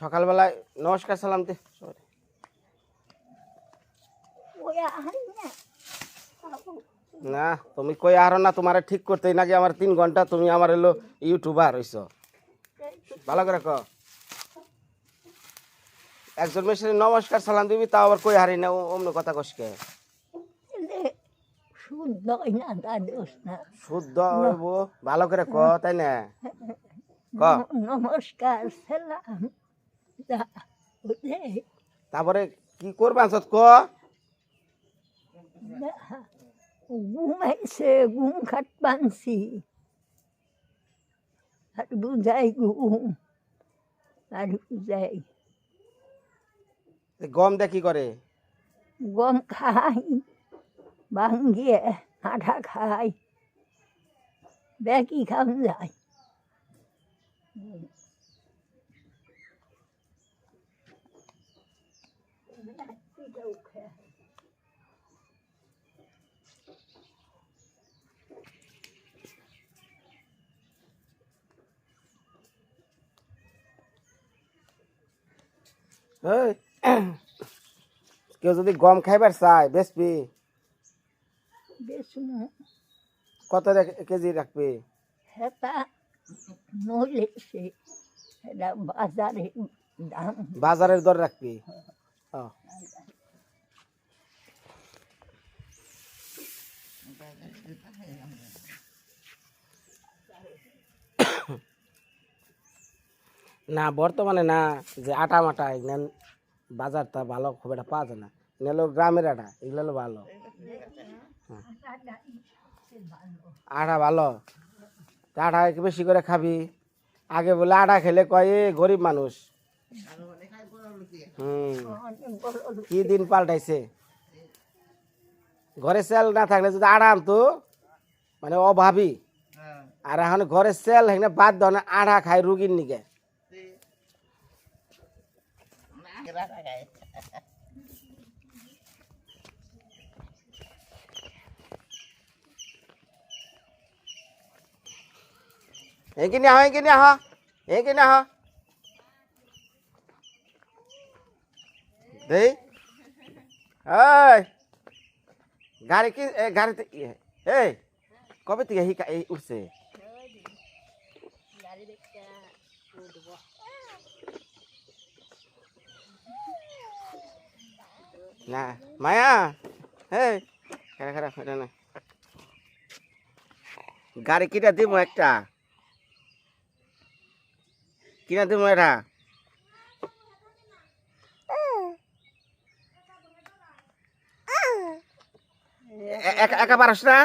সকালবেলায় নমস্কার সালাম দে সবাই। না তুমি কই আরো না, তোমার ঠিক করতেই নাকি আমার 3 ঘন্টা, তুমি আমার এলো ইউটিউবার হইছো। ভালো করে ক, একজন মেশিনে নমস্কার সালাম দিবি, তাও আবার কই হারি না অমন কথা কসকে। শুদ্ধ হইব, ভালো করে ক, তাই না? ক নমস্কার সালাম। তারপরে কি করবা ক? ঘুমাইছে, ঘুম খাট পানছি আর বুঝাই ঘুম আর বুঝাই গম দে কি করে? গম খাই, ভাঙ্গিয়ে আঠা খাই, ব্যাকি খাম যায়। এই, কেউ যদি গম খাইবার চায় বেচবি? বেশ কত কেজি রাখবি? হেতা নইলে সে এটা বাজারে দাম। বাজারের দর রাখবি? ও, না বর্তমানে না, যে আটা মাটা এগুলো বাজারটা ভালো খুব একটা পাওয়া যায় না, এগুলো গ্রামের আটা, এগুলো হলো ভালো। আটা ভালো, আটা একটু বেশি করে খাবি। আগে বলে আটা খেলে কয় এ গরিব মানুষ। কি দিন পাল্টাইছে, ঘরে সেল না থাকলে যদি আটা আনতো মানে অভাবী, আর এখন ঘরে সেল হেনে বাদ দাও না, আটা খায় রুগীর নিকে। এইখিনি আহ, এইখিনি আহ, এইখিনি আহ দেই। এই গাড়ি কি গাড়িতে এই কবে থেকে এই উঠছে? না মায়া, এই খারাপ খারাপ এটা না, গাড়ি কিনা দিব একটা, কিনা দিব এটা। একা পারস না?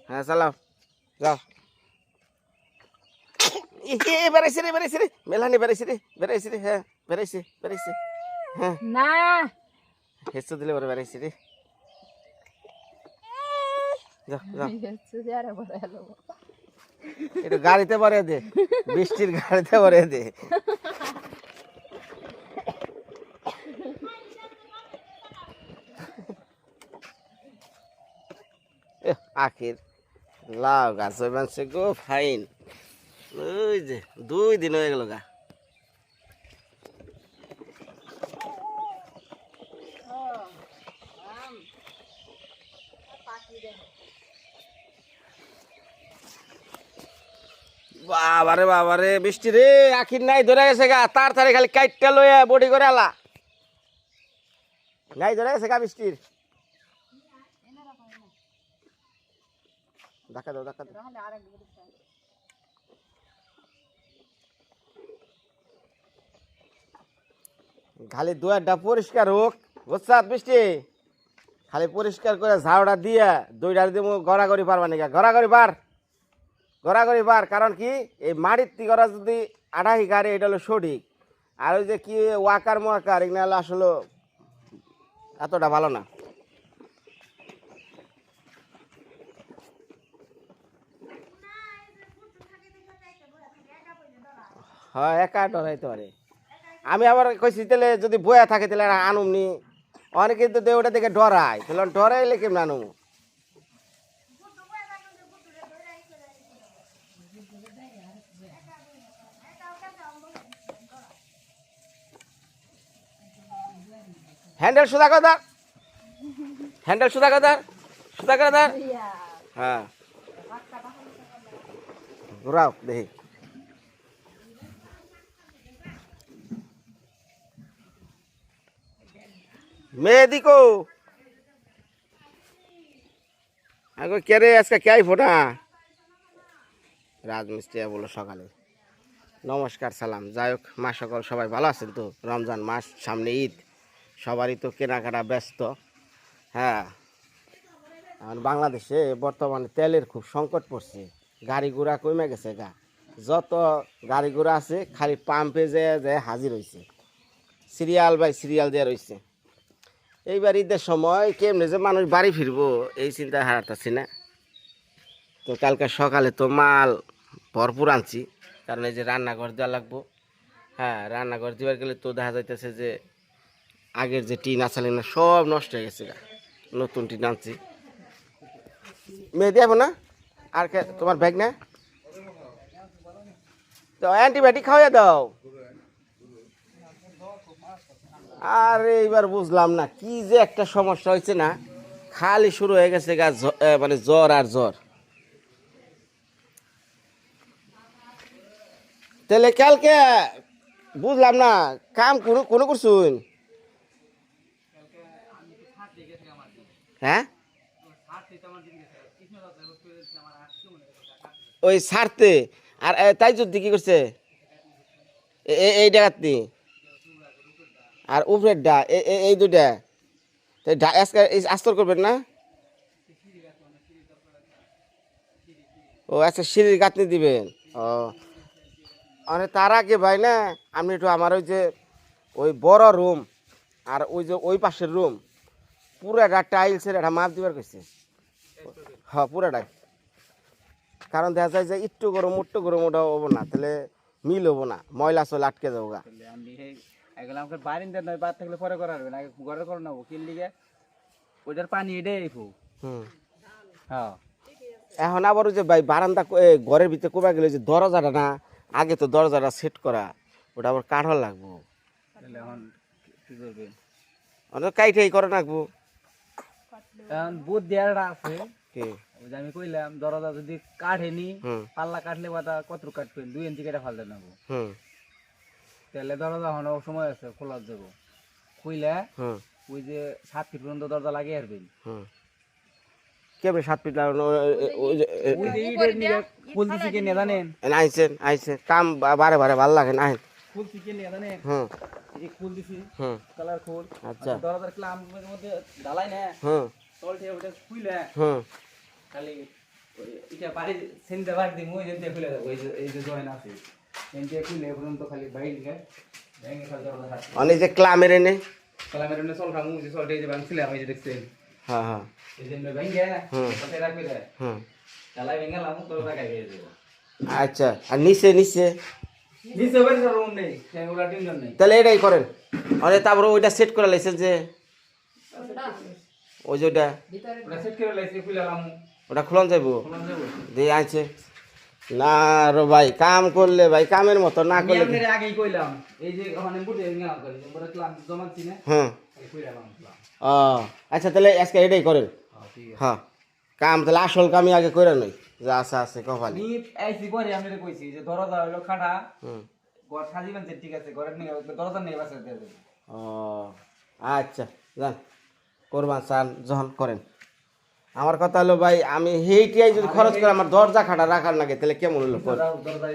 হ্যাঁ চালাও, যাও। বেড়াইছে রে, বেড়াইছে রে, মেলানি বেড়াইছে রে, বেড়াইছে রে, হ্যাঁ বেড়াইছে, বেড়াইছে, হ্যাঁ না হেসে দিলে পরে বেড়াইছে রে। যাও যাও, একটু গাড়িতে ভরে দে, বৃষ্টির গাড়িতে ভরে দে। আখির লাউ গাছ মানছে গো ফাইন, ওই যে 2 দিন হয়ে গেল গা। বাবারে বাবারে বৃষ্টি রে, আখির নাই ধরে গেছে গা, তাড়াতাড়ি খালি কাইটটা লইয়া বডি করে আলা, নাই ধরে গেছে গা বৃষ্টির। দেখা দাও, দেখা দাও। খালি দুয়ারটা পরিষ্কার হোক, বুঝছাত বৃষ্টি, খালি পরিষ্কার করে ঝাড়ুটা দিয়ে দুইটার দিব, গড়াগড়ি পারবা নাকি? গড়াগড়ি পার, গড়াগড়ি পার। কারণ কি এই মাটির তিগরা যদি আড়াই গাড়ি, এটা হলো সঠিক। আর ওই যে কি ওয়াকার মোয়াকার, এগুলো হলো আসলে এতটা ভালো না। হ্যাঁ একা ডরাইতে পারে। আমি আবার কইছি তাহলে যদি বয়া থাকে তাহলে আনুম নি, অনেকে তো ওটা দেখে ডরায়, তাহলে ডরাইলে কেমন আনুম? হ্যান্ডেল সুদা করে দাও, হ্যান্ডেল সুদা করে দাও, সুদা করে দাও। হ্যাঁ ঘুরাও দেখি। মেয়েদিকো আগে কে রে আজকে কে আইফো না? রাজমিস্ত্রি বললো সকালে। নমস্কার সালাম। যাই হোক, মা সকল সবাই ভালো আছেন তো? রমজান মাস, সামনে ঈদ, সবারই তো কেনাকাটা ব্যস্ত। হ্যাঁ, এখন বাংলাদেশে বর্তমানে তেলের খুব সংকট পড়ছে, গাড়ি ঘোড়া কমে গেছে গা। যত গাড়ি ঘোড়া আছে খালি পাম্পে যে হাজির হয়েছে, সিরিয়াল বাই সিরিয়াল দিয়ে রয়েছে। এইবার ঈদের সময় কেমনে যে মানুষ বাড়ি ফিরবো এই চিন্তা হারাতেছি না। তো কালকে সকালে তো মাল ভরপুর আনছি, কারণ এই যে রান্নাঘর দেওয়া লাগবো। হ্যাঁ, রান্নাঘর দেওয়ার গেলে তো দেখা যাইতেছে যে আগের যে টিন আসালে না সব নষ্ট হয়ে গেছে গা, নতুন টিন আনছি। মেয়ে দেবো না আর তোমার ব্যাগ না তো অ্যান্টিবায়োটিক খাওয়াই দাও। আর এইবার বুঝলাম না কি যে একটা সমস্যা হয়েছে না, খালি শুরু হয়ে গেছে গা মানে জ্বর আর জ্বর। তাহলে কালকে বুঝলাম না কাম কোনো করছুন? হ্যাঁ, ওই সারতে আর তাই যদি কি করছে এই ডাকাতনি আর উপরের ডা এই দুইটা আস্তর করবেন না? ও আচ্ছা, সিঁড়ির গাঁথনি দিবেন। ও মানে তার আগে ভাই না, আপনি একটু আমার ওই যে ওই বড় রুম আর ওই যে ওই পাশের রুম পুরাটা টাইলসের একটা মাপ দিবার কইছে। হ্যাঁ পুরাটাই, কারণ দেখা যায় যে একটু গরম ওটা হবো না, তাহলে মিল হবো না, ময়লা চল আটকে যাবো গা। এগুলো আমাকে বারিন্দা নয়, বাদ থাকলে পরে করা হবে না, আগে ঘরে করে নেবো কিনলি গে ওইটার পানি এটাই ফু। হ্যাঁ, এখন আবার ওই যে ভাই বারান্দা ঘরের ভিতরে কোবা গেলে যে দরজাটা না, আগে তো দরজাটা সেট করা, ওটা আবার কাঠল লাগবো। তাহলে এখন কি করবে? অনেক কাইটাই করে রাখবো। এখন বুধ দেওয়াটা আছে, কি ওই যে আমি কইলাম দরজা যদি কাঠেনি, হুম পাল্লা কাটলে বাতা কত কাটবেন, 2 ইঞ্চি কেটে ফালতে নেবো। হুম তাহলে দরজা এখন সময় আছে খোলার যাবো, খুইলে হুম ওই যে 7 ফিট পর্যন্ত দরজা লাগিয়ে আসবেন। হুম কেমন 7 ফিট লাগানো? ওই যে ওই যে ইটের নিয়ে ফুল দিছি কে নিয়ে জানেন, আইসেন কাম বারে বারে ভাল লাগে না। ফুল দিছি কে নিয়ে জানেন, হুম এই ফুল দিছি হুম কালার ফুল। আচ্ছা দরজার ক্লামের মধ্যে ঢালাই না, হুম তল থেকে ওটা খুইলে হুম খালি এটা বাড়ি সেন্টে বাড়ি দিই ওই যে খুলে দেবো, এই যে জয়েন আছে সেন্টে খুলে পর্যন্ত খালি বাইরে ভেঙে খালি দরজা হাত অনেক যে ক্লামের এনে। ক্লামের এমনি সল খামু যে সলটা এই যে ভাঙছিলাম এই যে দেখছেন, হ্যাঁ হ্যাঁ এই যে ভেঙে হুম পাশে রাখবে রে, হুম ঢালাই ভেঙে লামু তো রাখাই দিয়ে দেবো। আচ্ছা, আর নিচে নিচে বেশ রুম নেই, ওটা টিনজন নেই। তাহলে এটাই করেন। অনেক তারপরে ওইটা সেট করে লাইছেন যে ওই যে ওটা ওটা সেট করে লাইছি খুলে লামু, ওটা খুলন যাইব খুলন দেবো। দিয়ে আছে না রো ভাই, কাম করলে ভাই কামের মতো না আমি করলে আপনাদের আগেই কইলাম এই যে ওখানে বুটে গেলাম করে বড় ক্লাম জমাচ্ছি না, হ্যাঁ। এই খুলে লাম ক্লাম। ও আচ্ছা, তাহলে আজকে এটাই করেন। হ্যাঁ ঠিক আছে। হ্যাঁ, কাম তাহলে আসল কামই আগে করে নই, যা আছে কপালে। আমি আইসি পরে আমি কইছি যে দরজা হলো খাটা, হুম ঘর সাজিবেন যে ঠিক আছে, ঘরের নিয়ে দরজা নিয়ে বাসা দিয়ে দেবেন। ও আচ্ছা, যান করবান চান যখন করেন। আমার কথা হলো ভাই, আমি সেইটাই যদি খরচ করে আমার দরজা খাটা রাখার লাগে তাহলে কেমন হলো কর? দরজা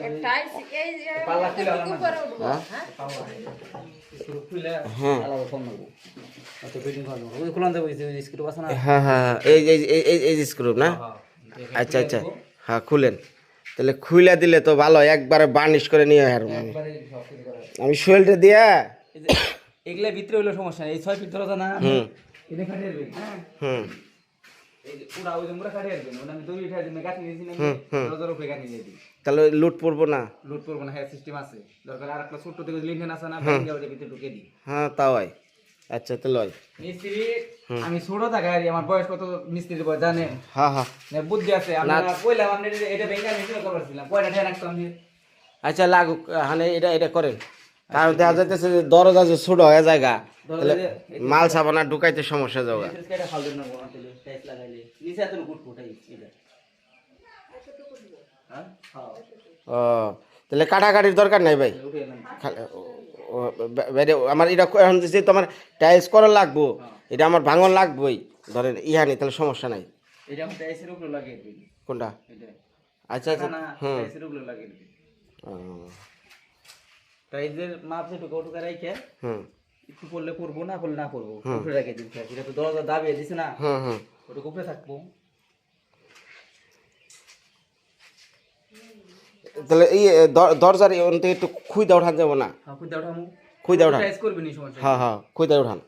এই যে পাল্লা খুলে আলাম হ্যাঁ স্ক্রু খুলে হ্যাঁ আলাদা ফোন নেবো, অত ফিটিং করবো ওই খুলন দেবো, এই স্ক্রু আছে না। হ্যাঁ হ্যাঁ এই এই এই এই এই স্ক্রু না? হ্যাঁ, আচ্ছা আচ্ছা হ্যাঁ খুলেন, তাহলে খুলে দিলে তো ভালো, একবারে বার্নিশ করে নিয়ে হারবো আমি। একবারে সব কিছু করা। আমি শোয়েলটা দিয়া এই যে এগুলা ভিতরে হইলো সমস্যা নেই, এই 6 ফিট দরজা না হুম এনে খাটিয়ে দেবেন। হ্যাঁ, হুম এই যে পুরা ওই যে মুড়া খাটিয়ে দেবেন, ওটা আমি দড়ি উঠাই দিই, গাঁথি দিয়েছি না, দরজার উপরে গাঁথি দিয়ে দিই, তাহলে লুট পড়বো না। লুট করবো না। হ্যাঁ সিস্টেম আছে, দরকার আর একটা ছোট্ট থেকে লিঙ্কেন আছে না, ব্যাংকে ওটা ভিতরে ঢুকে দিই। হ্যাঁ তাও হয়। আচ্ছা তো লয়। মিস্ত্রি আমি ছোট থাকা আর আমার বয়স কত মিস্ত্রির বয়স জানেন হ্যাঁ হ্যাঁ না, বুদ্ধি আছে। আমরা কইলাম আপনি এটা ব্যাংকে আমি শুরু করছিলাম কয়টা ঠেয়া রাখতাম যে আচ্ছা লাগুক, হ্যাঁ এটা এটা করেন, কারণ দেখা যাইতেছে যে দরজা যে ছোট হয়ে জায়গা দরজা তাহলে যে- এই যে- মাল সাবানা ঢুকাইতে সমস্যা যাবে এই যে এটা ফালতু না কোন তেলে টাইস লাগাইলে নিচে এত কুট কুটাই এটা হ্যাঁ ও তাহলে কাটাকাটির দরকার নাই ভাই উঠে এলাম বাইরে আমার এটা এখন যে তোমার টাইলস করা লাগবো এটা আমার ভাঙন লাগবোই ধরেন ইহানি তাহলে সমস্যা নাই এটা আমি টাইসের উপরে লাগিয়ে দিই কোনটা এটা আচ্ছা আচ্ছা না হুম টাইসের উপরে লাগিয়ে দিই ও, টাইসের মাপ যেটুকু ওটুকু রাখে হুম একটু পড়লে পড়বো না পড়লে না পড়বো উপরে রেখে দিতে হবে এটা তো দরজা দাবিয়ে দিছে না হুম হুম ওটুকু উপরে থাকবো তাহলে এই দরজার অন্তে একটু খুঁজে উঠান যাবো না হ্যাঁ খুঁজে ওঠামু খুঁজে উঠান টাইস করবি নি সমস্যা হ্যাঁ হ্যাঁ খুঁজে উঠান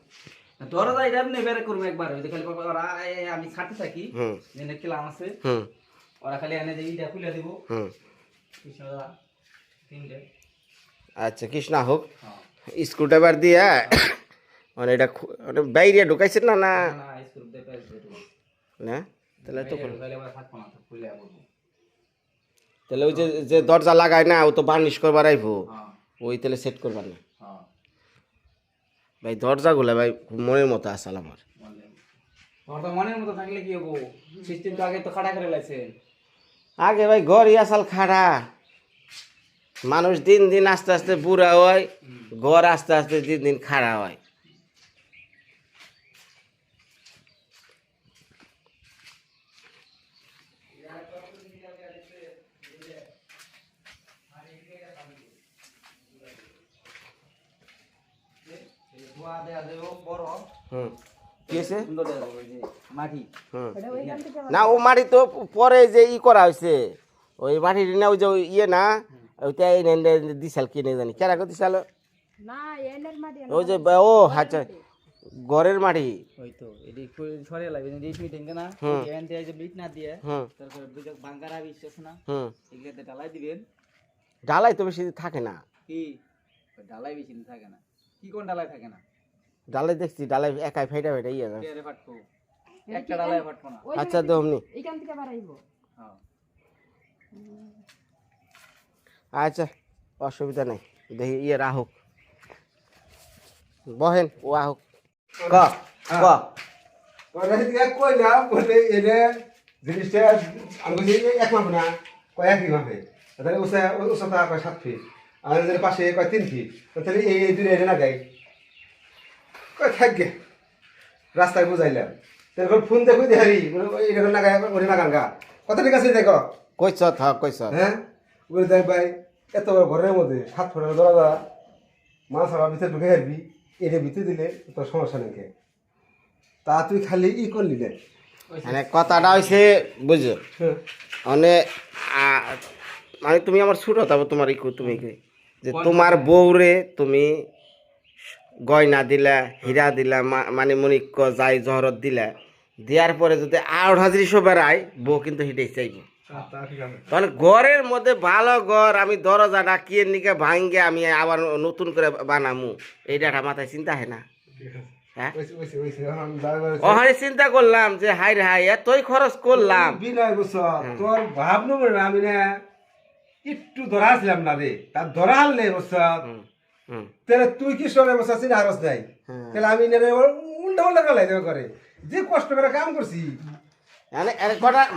দরজা এটা এমনি বের করবো একবার ওই যে খালি ওরা আমি ছাড়তে থাকি হুম যেন খেলাম আছে হুম ওরা খালি এনে যে ইটা খুলে দিব হুম কৃষ্ণদা তিনটে আচ্ছা কৃষ্ণা হোক হ্যাঁ স্ক্রুড্রাইভার দিয়ে মানে এটা বাইরে ঢুকাইছেন না না না স্ক্রু দিয়ে প্রেস দিয়ে দেবো না তাহলে তো তাহলে আমরা থাকবো না খুলে বলবো তাহলে ওই যে যে দরজা লাগায় না ও তো বার্নিশ করবার আইব হ্যাঁ ওই তাহলে সেট করবার না হ্যাঁ ভাই দরজাগুলো ভাই খুব মনের মতো আসাল আমার তোমার তো মনের মতো থাকলে কি হবো সিস্টেম তো আগে তো খাড়া করে লাইছেন আগে ভাই ঘরই আসাল খাড়া মানুষ দিন দিন আস্তে আস্তে বুড়া হয় ঘর আস্তে আস্তে দিন দিন খাড়া হয় ধোয়া দেয়া দেবো বড় হুম কি হয়েছে সুন্দর দেয়া দেবো ওই যে মাটি হুম না ও মাটি তো পরে যে ই করা হয়েছে ওই মাটি না ওই যে ওই ইয়ে না ওইটা দিশাল কিনে জানি কেরা কো দিশাল ওই যে ও আচ্ছা ঘরের মাটি ওই তো এটি সরে লাগবে যে ফিটিং না হুম। এখান থেকে যে বিট না দিয়ে হুম তারপরে দুটো বাঙ্কার আবি আছে না হুম এগুলোতে ঢালাই দিবেন ডালাই তো বেশি থাকে না কি ওই ঢালাই বেশি দিন থাকে না কি কোন ঢালাই থাকে না ডালাই দেখছি ডালাই একাই ফাইটা ফাইটা ইয়ে যায়। পেয়ারে ফাটবো একটা ঢালাই ফাটবো না আচ্ছা তো অমনি হ্যাঁ আচ্ছা অসুবিধা নেই দেখি ইয়ে রাহুক বহেন ও আহুক ক ক কইলাম বলে এনে জিনিসটা আমি বলছি এক মাপ না কয়েকই মাপে তাহলে উচ্চতা কয় 7 ফিট আর এদের পাশে কয় 3 ফিট তাহলে এই দুটো এনে না গাই কয় থাকবে রাস্তায় বুঝাইলাম তারপর ফোন দেখো দেখারি এটা না গাই ওরে না গাঙ্গা কত ঠিক আছে দেখো কইস থাক কইস হ্যাঁ বলে দেখ ভাই এত বড় ঘরের মধ্যে 7 ফুটের দরজা মাছ আমার ভিতরে ঢুকে হারবি এটা ভিতরে দিলে তোর সমস্যা নেই কে। তা তুই খালি ই করলি রে মানে কথাটা হয়েছে বুঝছো হ্যাঁ মানে মানে তুমি আমার ছোট তারপর তোমার ই তুমি কি যে তোমার বউরে তুমি গয়না দিলা হীরা দিলা মানে মনিক যাই জহরত দিলা দেওয়ার পরে যদি আউট হাজিরি সব বেড়ায় বউ কিন্তু হিটেই চাইব তা ঠিক আছে তাহলে ঘরের মধ্যে ভালো ঘর আমি দরজাটা কিয়ে নিকে ভাঙ্গে আমি আবার নতুন করে বানামু এইটা একটা মাথায় চিন্তা হয় না ঠিক আছে হ্যাঁ ওইসে এখন ড্রাইভার ওখানে চিন্তা করলাম যে হাই রে হাই এতই খরচ করলাম বিনয় বস তোর ভাবনো বলে আমি না একটু ধরা আসলাম না রে তার ধরা আনলে বস হুম, হুম, তাহলে তুই কি সরে বসা চিনা হারস নাই হ্যাঁ। তাহলে আমি না উল্টা উল্টা গেলাই দেবে করে যে কষ্ট করে কাম করছি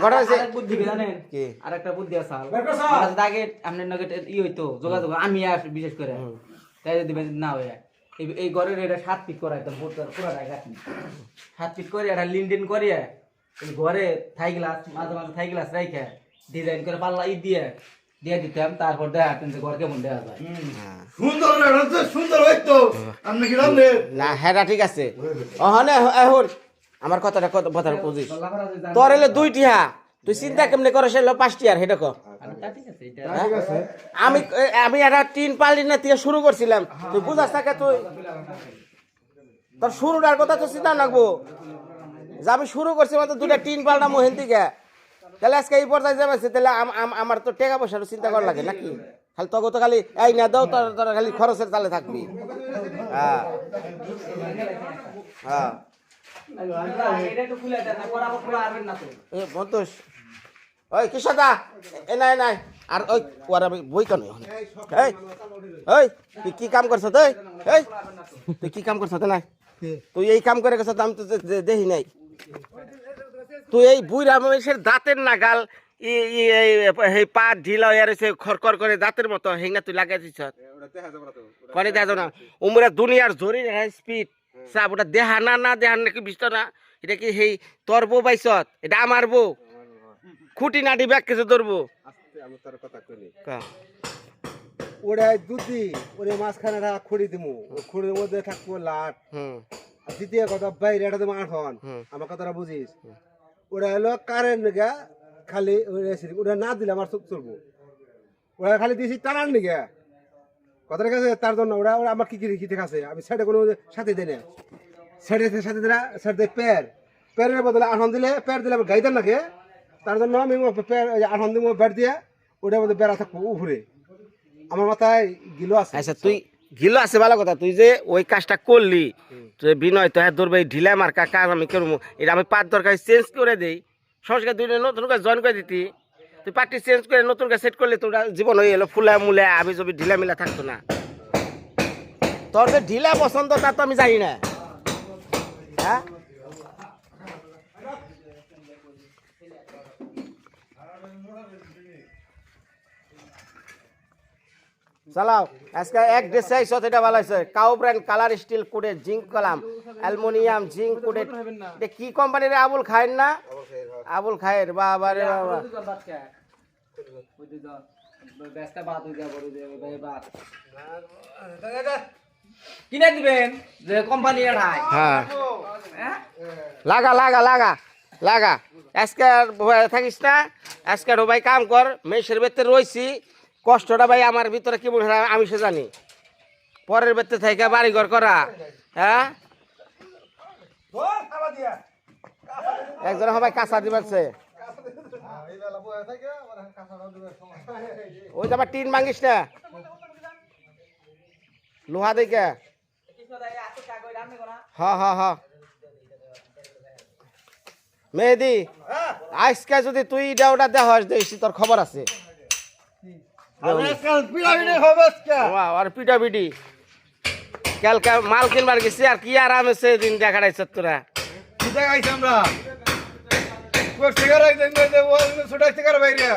ঘটা হয়েছে আরেক বুদ্ধি কি জানেন কি? আরেকটা বুদ্ধি আছে বের করছ? আগে আপনার নগে ই হইতো যোগাযোগ আমি আর বিশেষ করে তাই দিবেন না হয়ে এই ঘরের এটা 7 ফিট করা একদম পুরোটা গাঁথনি 7 ফিট করে এটা লিনডিন করিয়ে এই ঘরে থাই গ্লাস মাঝে মাঝে থাই গ্লাস রাইখে ডিজাইন করে পাল্লা ই দিয়ে দিতাম তারপর দেখাতেন যে ঘর কেমন দেখা যায় সুন্দর হচ্ছে সুন্দর হইতো আপনি কি জানেন না হ্যাঁ ঠিক আছে ওখানে এখন আমার কথাটা কথাটা বুঝিস গল্লা করা যায় তোর এলে 2টি হ্যাঁ তুই চিন্তা কেমনে করো সে 5টি আর সেটা কর তা ঠিক আছে এটা ঠিক আছে আমি আমি একটা 3 পাল্টি না দিয়ে শুরু করছিলাম তুই বুঝাস থাকে তুই তোর শুরুটার কথা তো চিন্তা রাখবো যে আমি শুরু করছি মাত্র 2টা 3 পাল্টা মোহেন থেকে তাহলে আজকে এই পর্যায়ে যাবে তাহলে আমার তো টাকা পয়সার চিন্তা করা লাগে নাকি খালি তখন তো খালি এই না দাও তোর খালি খরচের তালে থাকবি হ্যাঁ হ্যাঁ এটা একটু খুলে দেন না করা পুরো আরবেন না তো এ বন্তোষ ওই কিশোরদা এ নাই নাই আর ওই ওরা বই কেন এই ওই তুই কি কাম করছ তুই এই তুই কি কাম করছ না তুই এই কাম করে গেছ আমি তো দেখি নাই তুই এই বুড়া মানুষের দাঁতের নাগাল এই পা ঢিলা হয়ে রয়েছে খরখর করে দাঁতের মতো হেঙ্গা তুই লাগাই দিছ কনে দেখা যাও না উমরা দুনিয়ার জোরে স্পিড সাপ ওটা দেহা না না দেহা নাকি বিষ্ট না এটা কি সেই তোর বউ পাইছত এটা আমার বউ খুঁটি নাটি ব্যাগ কিছু ধরবো আমি তোর কথা কইনি কা ওরে দুধি ওরে মাঝখানে খুঁড়ি দিমু খুঁড়ির মধ্যে থাকবো লাট আর দ্বিতীয় কথা বাইরে এটা দেবো আঠন আমার কথাটা বুঝিস ওরা হলো কারেন্ট নিগা খালি ওরা না দিলে আমার চোখ চলবো ওরা খালি দিয়েছি টানার নিগা কথাটা কাছে তার জন্য ওরা ওরা আমার কি কি ঠিক আছে আমি সাইডে কোনো সাথে দেয় না সাথে দিলে সাইড দেয় প্যারের বদলে আঠন দিলে প্যার দিলে আমার গাইদার লাগে তার জন্য আমি আঠন দিব ব্যাট দিয়ে ওটার মধ্যে বেড়া থাকবো উপরে আমার মাথায় গিলো আছে আচ্ছা তুই গিলো আছে ভালো কথা তুই যে ওই কাজটা করলি তুই বিনয় তো হ্যাঁ ধরবে ঢিলা মার্কা কাজ আমি করবো এটা আমি পাঁচ দরকার চেঞ্জ করে দেই সংস্কার দুই নতুন করে জয়েন করে দিতি তুই পার্টি চেঞ্জ করে নতুন করে সেট করলে তোরা জীবন হয়ে এলো ফুলা মুলা আমি যদি ঢিলা মিলা থাকতো না তোর যে ঢিলা পছন্দ তা তো আমি জানি না হ্যাঁ চালাও আজকে এক ড্রেস চাইছত এটা ভালো হয়েছে cow brand colour still coded zinc column aluminium zinc coded এটা কি কোম্পানির আবুল খায়ের না আবুল খায়ের বাবা রে বাবা কিনে দিবেন যে কোম্পানি হ্যাঁ লাগা লাগা লাগা লাগা আজকে থাকিস না আজকে ভাই কাম কর মেসের ভেতরে রয়েছি কষ্টটা ভাই আমার ভিতরে কি মনে হয় আমি সে জানি পরের ভেতরে থেকে বাড়িঘর করা হ্যাঁ একজন সবাই কাঁচা দিবারছে ওই আবার টিন ভাঙিস না লোহা দেখে হ মেহেদি আজকে যদি তুই এটা ওটা দেওয়া দেখছি তোর খবর আছে আর পিটাপিটি কালকে মাল কিনবার গেছি আর কি আরাম আছে দিন দেখাড়াইছ তোরা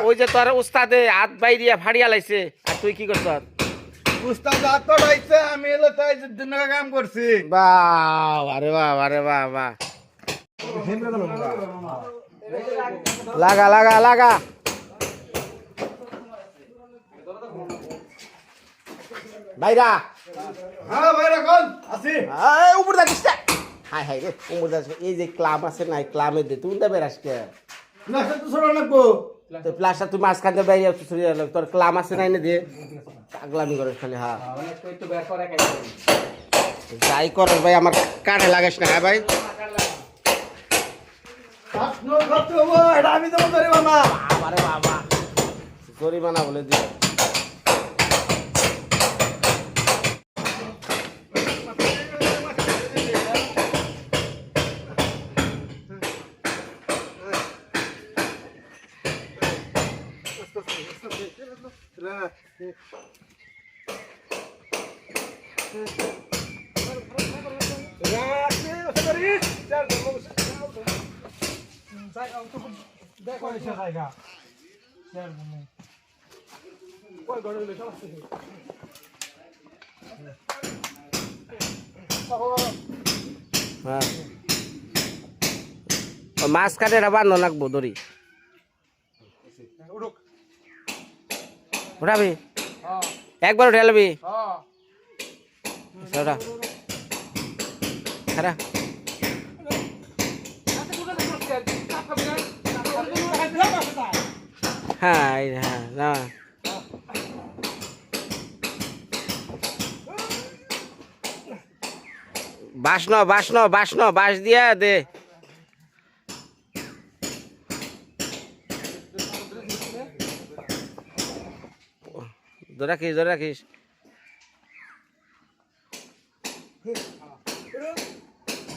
ওই যে তোর উস্তাদে হাত বাইরিয়া ফাড়িয়া লাইছে আর তুই কি করছ আমি এলো তাই কাম করছি বাহ আরে বাহ আরে বাহ বাহ লাগা লাগা লাগা বাইরা হ্যাঁ ভাই রাখুন আছি উপর যাচ্ছিস হাই হাই রে উপর যাচ্ছিস এই যে ক্লাব আছে না ক্লাবে দে তুই দেবে আজকে না তো সরো লাগবো তো প্লাসটা তুই মাঝখানে বাইরে তোর ক্লাম আছে না এনে দে পাগলামি করে খালি হ্যাঁ যাই কর ভাই আমার কাঠে লাগাস না হ্যাঁ ভাই আমি তো জরিমানা আরে বাবা জরিমানা বলে দিও হ্যাঁ মাছ কাটে বান্ধ নাকবো দড়ি উঠাবি একবার উঠালবি ওটা খারা হ্যাঁ হ্যাঁ না বাঁশ দিয়া দে ধরে রাখিস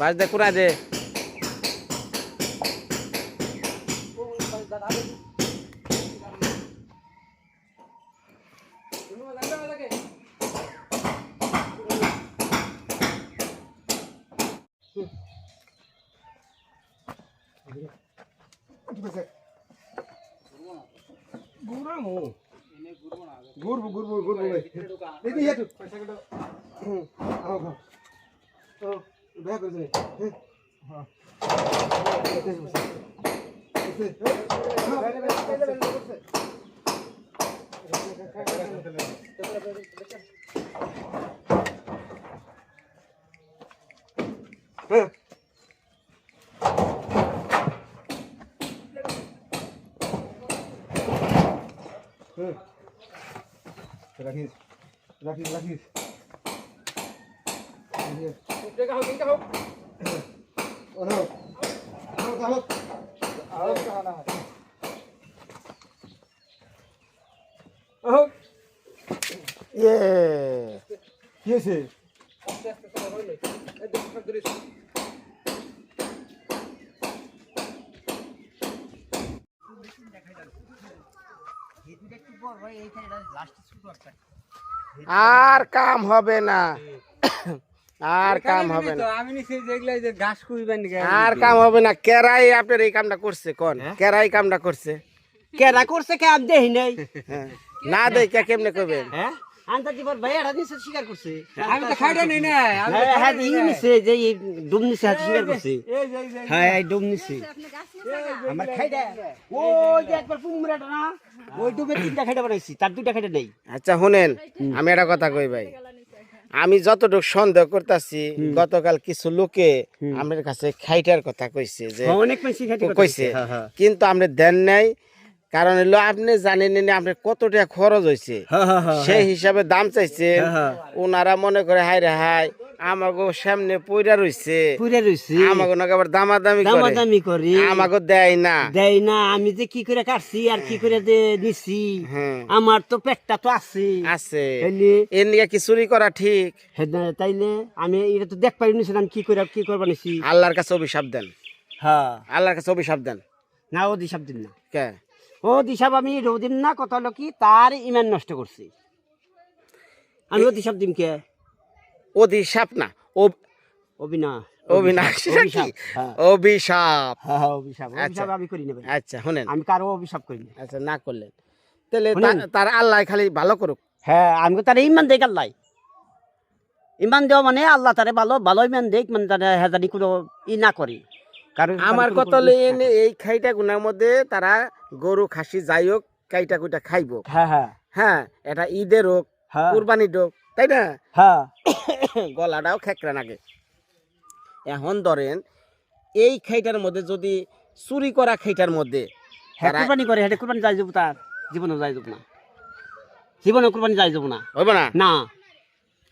বাঁশ দে কুড়া দে বেশে ঘুরামো ঘুরবো ঘুরবো ঘুরবো দেখি একটু পয়সা কেটে আও ঘর তো দেখা করে যাই হ্যাঁ রাখিস রাখিস রাখিস ইয়ে কি হয়েছে আর কাম হবে না আর কাম হবে না আমি নিশ্চয় দেখলে যে ঘাস কুইবেন আর কাম হবে না কেরাই আপনার এই কামটা করছে কোন কেরাই কামটা করছে কেরা করছে কে আমি দেখি নাই হ্যাঁ। না দেখে কেমনে করবেন হ্যাঁ আনতা দিবার ভাই এটা নিশ্চয় স্বীকার করছে আমি তো খাইটা নেই না হ্যাঁ ই নিছে যে এই ডুম নিছে হাত স্বীকার করছে হ্যাঁ এই ডুম নিছে আমার খাইটা ওই যে একবার পুমরাটা না ওই ডুবে 3টা খাইটা বানাইছি তার 2টা খাইটা নেই আচ্ছা শুনেন আমি একটা কথা কই ভাই আমি যতটুকু সন্দেহ করতেছি গতকাল কিছু লোকে আমার কাছে খাইটার কথা কইছে যে অনেক বেশি খাইটা কইছে কিন্তু আপনি দেন নাই কারণ হলো আপনি জানেন না আপনার কত টাকা খরচ হয়েছে সেই হিসাবে দাম চাইছে ওনারা মনে করে হাই রে হাই আমাকে সামনে পইরা রইছে পুরে রইছে আমাকে নাকি আবার দামাদামি করে দামাদামি করি আমাকে দেয় না দেই না আমি যে কি করে কাটছি আর কি করে যে নিছি হ্যাঁ আমার তো পেটটা তো আছে আছে তাইলে এর নিয়ে কি চুরি করা ঠিক তাইলে আমি এটা তো দেখ পাই নিছিলাম কি করে কি করবা নিছি আল্লাহর কাছে অভিশাপ দেন হ্যাঁ আল্লাহর কাছে অভিশাপ দেন না ও দিশাব দিন না কে ও দিশাব আমি রোদিন না কত হলো কি তার ইমান নষ্ট করছি আমি ও দিশাব দিন কে অভিশাপ না অবিনা অবিনাশ অভিশাপ, হ্যাঁ। অভিশাপ হ্যাঁ অভিশাপ আচ্ছা। অভিশাপ আমি করি না ভাই। আচ্ছা শুনেন আমি কারো অভিশাপ করি না আচ্ছা না করলেন তাহলে শুনেন। তার আল্লাহ খালি ভালো করুক হ্যাঁ আমি তার ইমান দেখ আল্লাহ ইমান দেওয়া মানে আল্লাহ তারে ভালো ভালো ইমান দেখ মানে তারা হেজানি কোনো ই না করি কারণ আমার কথা হলো এই খাইটা গুনার মধ্যে তারা গরু খাসি যাই হোক কাইটা কুইটা খাইবো হ্যাঁ হ্যাঁ হ্যাঁ এটা ঈদের হোক হ্যাঁ কুরবানির হোক তাই না হ্যাঁ গলাটাও খেকরা নাগে এখন ধরেন এই খাইটার মধ্যে যদি চুরি করা খাইটার মধ্যে হ্যাঁ তারা- কুরবানি করে হ্যাঁ কুরবানি যাই যাব তার জীবনে যাই যাব না জীবনে কুরবানি যাই যাব না হইব না না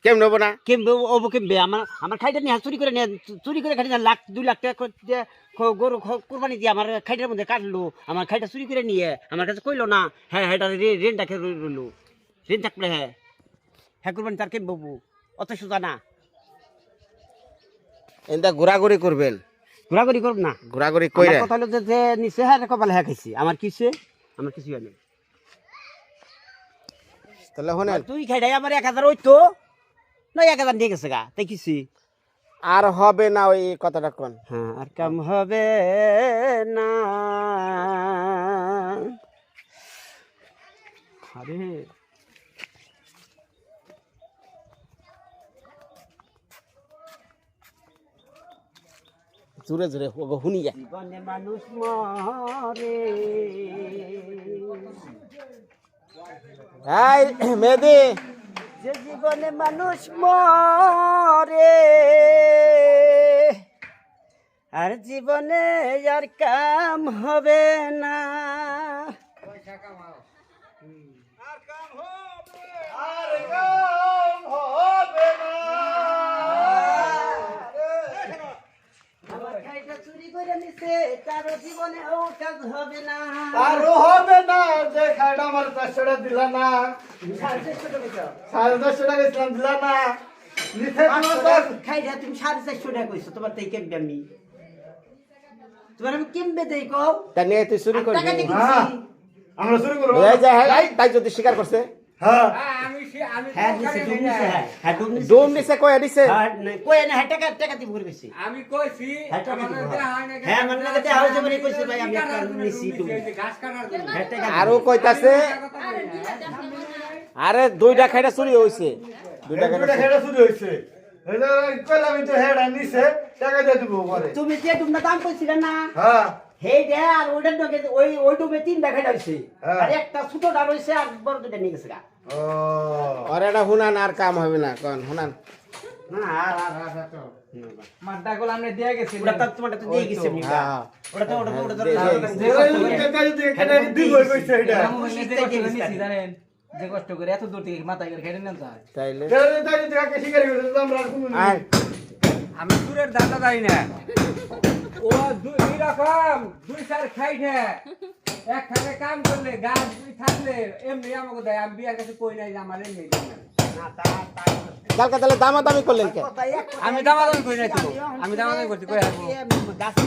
কেমন হবো না কেমবে ওবো কেমবে আমার আমার খাইটা নিয়ে চুরি করে নিয়ে চুরি করে খাইটা 1,00,000 2,00,000 টাকা করে দিয়ে গরু কুরবানি দিয়ে আমার খাইটার মধ্যে কাটলো আমার খাইটা চুরি করে নিয়ে আমার কাছে কইলো না হ্যাঁ হ্যাঁ রেনটাকে রইলো রেন থাকলে হ্যাঁ হ্যাঁ কুরবানি তার কেমবে বউ অত সোজা না এটা ঘোরাঘুরি করবেন ঘোরাঘুরি করব না ঘোরাঘুরি আমার কইরা কথা হলো যে নিচে হ্যাঁ কপালে হ্যাঁ খাইছি আমার কিসে আমার কিছু হয় না তাহলে শুনেন তুই খাইটাই আমার 1,000 হইতো না 1,000 দিয়ে গেছে গা তাই কিছি আর হবে না ওই কথাটা কোন হ্যাঁ আর কাম হবে না আরে জোরে জোরে শুনি যায় জীবনে মানুষ মরে এই মেহেদি যে জীবনে মানুষ মরে আর জীবনে আর কাম হবে না আমার খাইটা চুরি করে নিছে কারো জীবনে ও কাজ হবে না আরো হবে না যে খাইটা আমার 500 টাকা দিলা না 450 টাকা ইসলাম দিলা না নিতে খাইটা তুমি 450 টাকা কইছো তোমার তাই কেমবে আমি তোমার আমি কেমবে দেই কও তা নিয়ে তুই চুরি করবি টাকা দিয়ে হ্যাঁ কিনছি। আমরা শুরু করব এই যে হ্যাঁ, তাই যদি স্বীকার করছে হ্যাঁ হ্যাঁ দিছে ডুব নিছে হ্যাঁ ডুব নিছে ডোম দিছে কয়া দিছে হ্যাঁ কই না হ্যাঁ টাকা দিব করে বেশি আমি কইছি হ্যাঁ টাকা দিব হ্যাঁ মানে লাগে তে হাউসে মানে কইছে ভাই আমি একটা নিছি তুমি ঘাস কাটার জন্য হ্যাঁ টাকা আরো কইতাছে আরে দুইটা খাইটা চুরি হইছে দুইটা দুটা খাইটা হেডা শুরু হইছে এটা কইলাম তো হেডা নিছে টাকা দিয়ে দিব পরে তুমি যে ডুবনা দাম কইছিলে না হ্যাঁ হেই দে আর ওইটার নগে ওই ডুবে তিন দেখা হইছে হ্যাঁ। আর একটা ছোট ডাল হইছে আর বড় দুটা নিয়ে গেছে গা ও আর এটা হুনান আর কাম হবে না কোন হুনান না আর তো মাড্ডা গোল আমরা দিয়ে গেছি ওটা তো তোমারটা তো দিয়ে গেছে নি হ্যাঁ হ্যাঁ ওটা তো ওটা দিয়ে গেছে। টাকা যদি কেটে দিব কইছে এটা জানেন যে কষ্ট করে এত দূর থেকে মাথায় করে খেটে নেন যায় তাইলে তাই যদি কাকে শিকারি করে তো আমরা আর কোনো আয় আমি দূরের দাদা যাই না ও দুই রকম দুই চার খাইছে একখানে কাম করলে গাছ দুই থাকলে এমনি আমাকে দেয় আমি বিয়ার কাছে কই নাই যে আমার এমনি দেয় না। কালকে তাহলে দামাদামি করলেন কে আমি দামাদামি কই নাই তো আমি দামাদামি করতে কই আসবো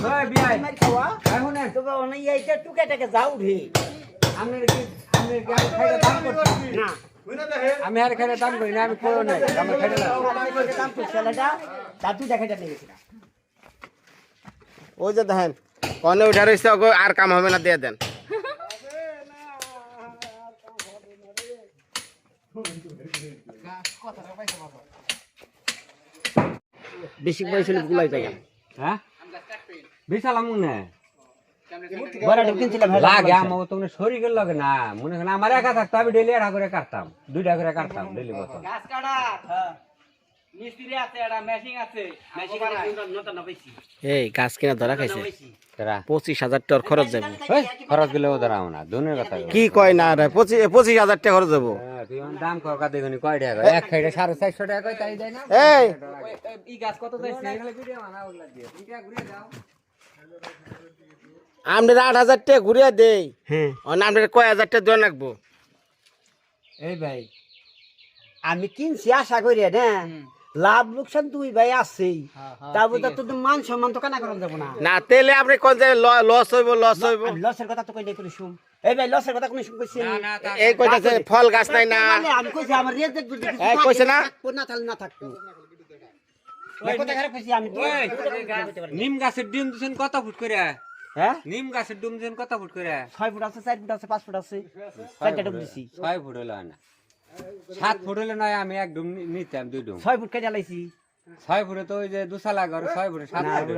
ওই বিয়াই এখন তো ওনে এইটা টুকাটাকে যাও উঠে আমি আমি খাইতে দাম করছি না বুঝনা দে আমি আর খাইতে দাম করি না আমি কইও নাই আমার খাইতে না দাম তো ছেলেটা দাদু দেখাটা নিয়ে গেছে ওই যে দেখেন কনে উঠা রয়েছে ওকে আর কাম হবে না দিয়ে দেন বেশি পয়সা হলে গুলাই যায় হ্যাঁ বিশাল আমুন না বড়টা কিনছিলাম লাগে আমাকে তো শরীরের লাগে না মনে করেন আমার একা থাকতো আমি ডেলি একটা করে কাটতাম দুইটা করে কাটতাম ডেলি মতো গাছ কাটা মিস্ত্রি আছে একটা মেশিং আছে এই গাছ কিনা ধরা খাইছে তারা 25,000 টাকার খরচ যাবে খরচ গেলেও দাঁড়াও না দুনের কথা কি কয় না রে 25,000 টাকা খরচ যাবো তুই দাম কর দেখুন কয় টাকা এক খাইটা 450 টাকা কয় তাই দেয় না এই এই গাছ কত যাইছে আমরা 8,000 টাকা ঘুরিয়ে দেই হ্যাঁ আমরা কয় হাজার টাকা দেওয়া লাগবো এই ভাই আমি কিনছি আশা করি না লাভ লোকসান দুই ভাই আছেই তারপর তো মান সম্মান তো কানা করা যাবো না না তেলে আপনি কোন যে লস হইব আমি লসের কথা তো কই নাই শুন এই ভাই লসের কথা কোন শুন কইছি এই কইতাছে ফল গাছ নাই না আমি কইছি আমার রেট দেখ যদি এই কইছে না না তাহলে না থাকতো কথা খারাপ কইছি আমি নিম গাছের ডিম দিছেন কত ফুট করে হ্যাঁ নিম গাছের ডিম দিছেন কত ফুট করে 6 ফুট আছে 4 ফুট আছে 5 ফুট আছে 4টা ডুব দিছি 6 ফুট হলো না 7 ফুট হলে নয় আমি এক ডুম নিতাম দুই ডুম 6 ফুট কেটে লাইছি 6 ফুটে তো ওই যে দুসালা ঘর 6 ফুটে 7 না ফুট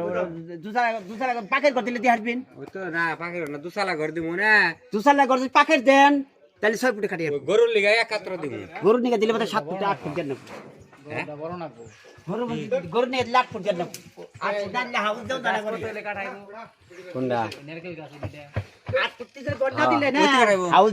দুসালা পাকের করে দিলে দিয়ে হারবেন ওই তো না পাখির না দুসালা ঘর দিব না দুসালা করে যদি পাকের দেন তাহলে 6 ফুটে কাটিয়ে গরুর লিগা একাত্র দিব গরু নিয়ে দিলে বোধহয় 7 ফুট 8 ফুট দেন গরু নিয়ে 8 ফুট দেন 8 ফুট দিলে হাউস দাও দাঁড়া করে কোনটা 8 ফুট থেকে গড় না দিলে না হাউস